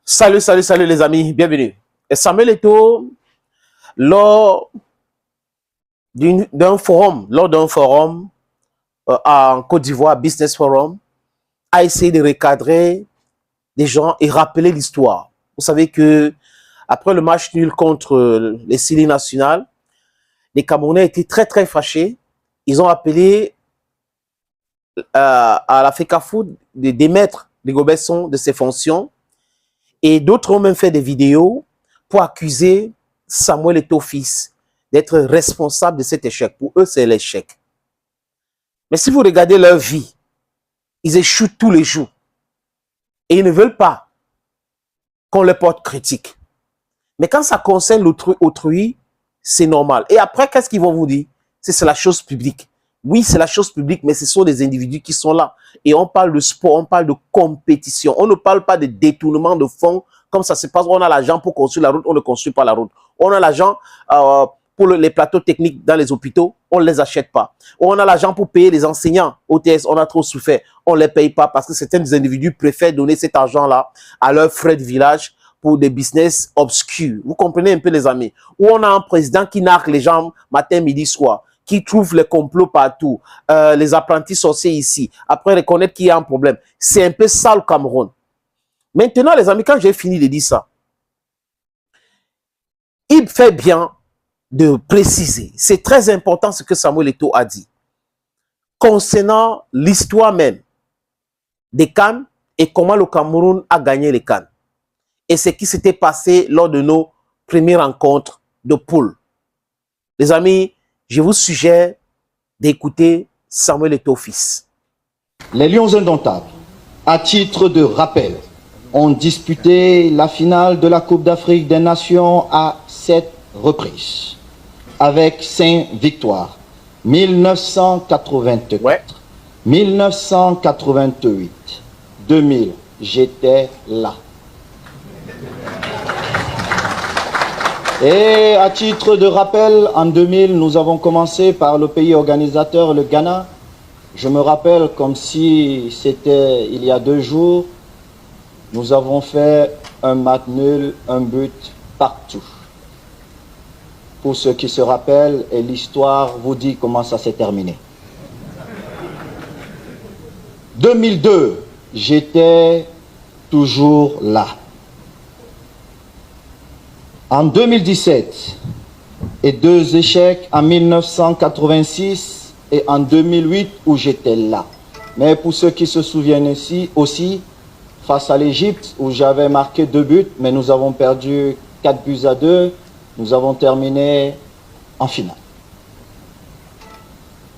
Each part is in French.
Salut, salut, salut les amis, bienvenue. Et Samuel Eto'o, lors d'un forum en Côte d'Ivoire, Business Forum, a essayé de recadrer des gens et rappeler l'histoire. Vous savez que après le match nul contre les Syli nationales, les Camerounais étaient très très fâchés. Ils ont appelé à la FECAFOOT de démettre Rigobert Besson de ses fonctions. Et d'autres ont même fait des vidéos pour accuser Samuel Eto'o fils d'être responsable de cet échec. Pour eux, c'est l'échec. Mais si vous regardez leur vie, ils échouent tous les jours. Et ils ne veulent pas qu'on les porte critique. Mais quand ça concerne autrui, c'est normal. Et après, qu'est-ce qu'ils vont vous dire? C'est la chose publique. Oui, c'est la chose publique, mais ce sont des individus qui sont là. Et on parle de sport, on parle de compétition. On ne parle pas de détournement de fonds comme ça se passe. On a l'argent pour construire la route, on ne construit pas la route. On a l'argent pour les plateaux techniques dans les hôpitaux, on ne les achète pas. On a l'argent pour payer les enseignants. OTS, on a trop souffert. On ne les paye pas parce que certains individus préfèrent donner cet argent-là à leurs frais de village pour des business obscurs. Vous comprenez un peu les amis? Où on a un président qui narque les gens matin, midi, soir, qui trouve les complots partout, les apprentis sorciers ici, après reconnaître qu'il y a un problème. C'est un peu ça le Cameroun. Maintenant les amis, quand j'ai fini de dire ça, il fait bien de préciser, c'est très important ce que Samuel Eto'o a dit, concernant l'histoire même des CAN et comment le Cameroun a gagné les CAN. Et ce qui s'était passé lors de nos premières rencontres de poule. Les amis, je vous suggère d'écouter Samuel Eto'o fils. Les Lions indomptables, à titre de rappel, ont disputé la finale de la Coupe d'Afrique des Nations à 7 reprises, avec 5 victoires. 1984, Ouais. 1988, 2000, j'étais là. Et à titre de rappel, en 2000, nous avons commencé par le pays organisateur, le Ghana. Je me rappelle comme si c'était il y a 2 jours, nous avons fait un match nul, un but partout. Pour ceux qui se rappellent, et l'histoire vous dit comment ça s'est terminé. 2002, j'étais toujours là. En 2017, et 2 échecs en 1986 et en 2008 où j'étais là. Mais pour ceux qui se souviennent ici aussi, face à l'Égypte où j'avais marqué 2 buts, mais nous avons perdu 4-2, nous avons terminé en finale.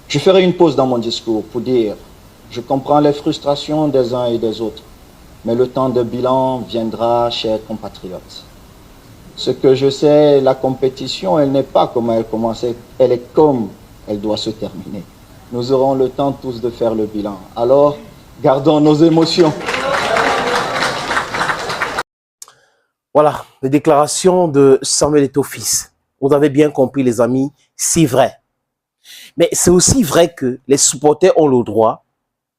Je ferai une pause dans mon discours pour dire, je comprends les frustrations des uns et des autres, mais le temps de bilan viendra, chers compatriotes. Ce que je sais, la compétition, elle n'est pas comme elle commence, elle est comme elle doit se terminer. Nous aurons le temps tous de faire le bilan. Alors, gardons nos émotions. Voilà, les déclarations de Samuel Eto'o fils. Vous avez bien compris les amis, c'est vrai. Mais c'est aussi vrai que les supporters ont le droit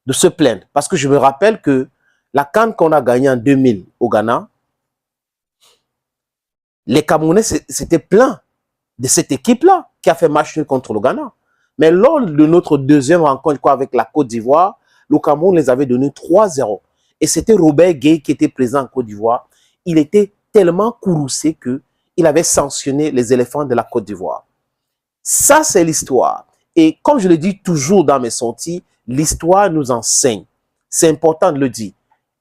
de se plaindre. Parce que je me rappelle que la CAN qu'on a gagnée en 2000 au Ghana, les Camerounais s'étaient plaints de cette équipe-là qui a fait match nul contre le Ghana. Mais lors de notre deuxième rencontre avec la Côte d'Ivoire, le Cameroun les avait donné 3-0. Et c'était Robert Gueye qui était présent en Côte d'Ivoire. Il était tellement courroucé qu'il avait sanctionné les éléphants de la Côte d'Ivoire. Ça, c'est l'histoire. Et comme je le dis toujours dans mes sorties, l'histoire nous enseigne. C'est important de le dire.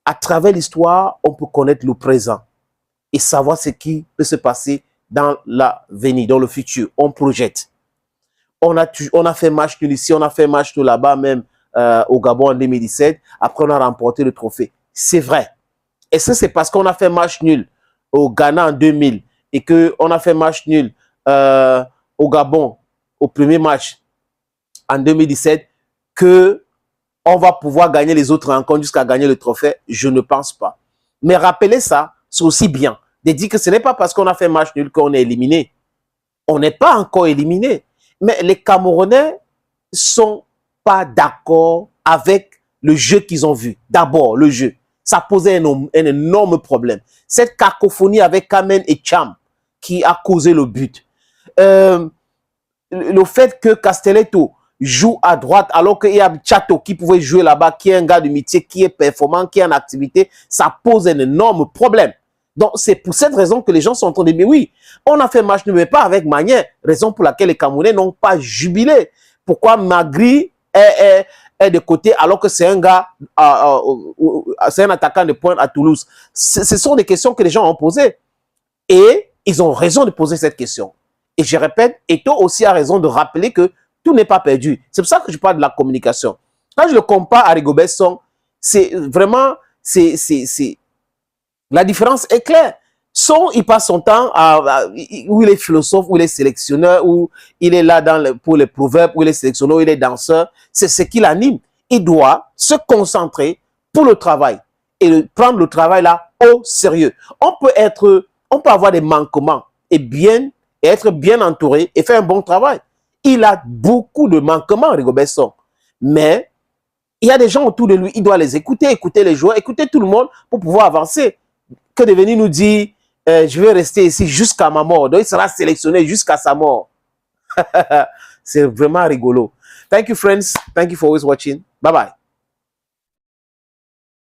À travers l'histoire, on peut connaître le présent et savoir ce qui peut se passer dans l'avenir, dans le futur. On projette. On a fait match nul ici, on a fait match nul là-bas, même au Gabon en 2017. Après, on a remporté le trophée. C'est vrai. Et ça, c'est parce qu'on a fait match nul au Ghana en 2000 et qu'on a fait match nul au Gabon au premier match en 2017 que on va pouvoir gagner les autres rencontres jusqu'à gagner le trophée. Je ne pense pas. Mais rappelez ça, c'est aussi bien de dire que ce n'est pas parce qu'on a fait match nul qu'on est éliminé. On n'est pas encore éliminé. Mais les Camerounais ne sont pas d'accord avec le jeu qu'ils ont vu. D'abord, le jeu. ça posait un énorme problème. Cette cacophonie avec Kamen et Cham qui a causé le but. Le fait que Castelletto joue à droite alors qu'il y a Chato qui pouvait jouer là-bas, qui est un gars du métier, qui est performant, qui est en activité, ça pose un énorme problème. Donc, c'est pour cette raison que les gens sont en train de dire, mais oui, on a fait match, mais pas avec Magnin, raison pour laquelle les Camerounais n'ont pas jubilé. Pourquoi Magri est de côté alors que c'est un gars, c'est un attaquant de pointe à Toulouse. Ce sont des questions que les gens ont posées. Et ils ont raison de poser cette question. Et je répète, Eto'o aussi a raison de rappeler que tout n'est pas perdu. C'est pour ça que je parle de la communication. Quand je le compare à Rigobert Song, c'est vraiment, la différence est claire. Song, il passe son temps où il est philosophe, où il est sélectionneur, où il est là pour les proverbes, où il est sélectionneur, où il est danseur. C'est ce qui l'anime. Il doit se concentrer pour le travail et prendre le travail là au sérieux. On peut avoir des manquements et être bien entouré et faire un bon travail. Il a beaucoup de manquements, Rigobert Song. Mais il y a des gens autour de lui, il doit les écouter, écouter les joueurs, écouter tout le monde pour pouvoir avancer. Que de venir nous dire, je vais rester ici jusqu'à ma mort. Donc, il sera sélectionné jusqu'à sa mort. C'est vraiment rigolo. Thank you, friends. Thank you for always watching. Bye-bye.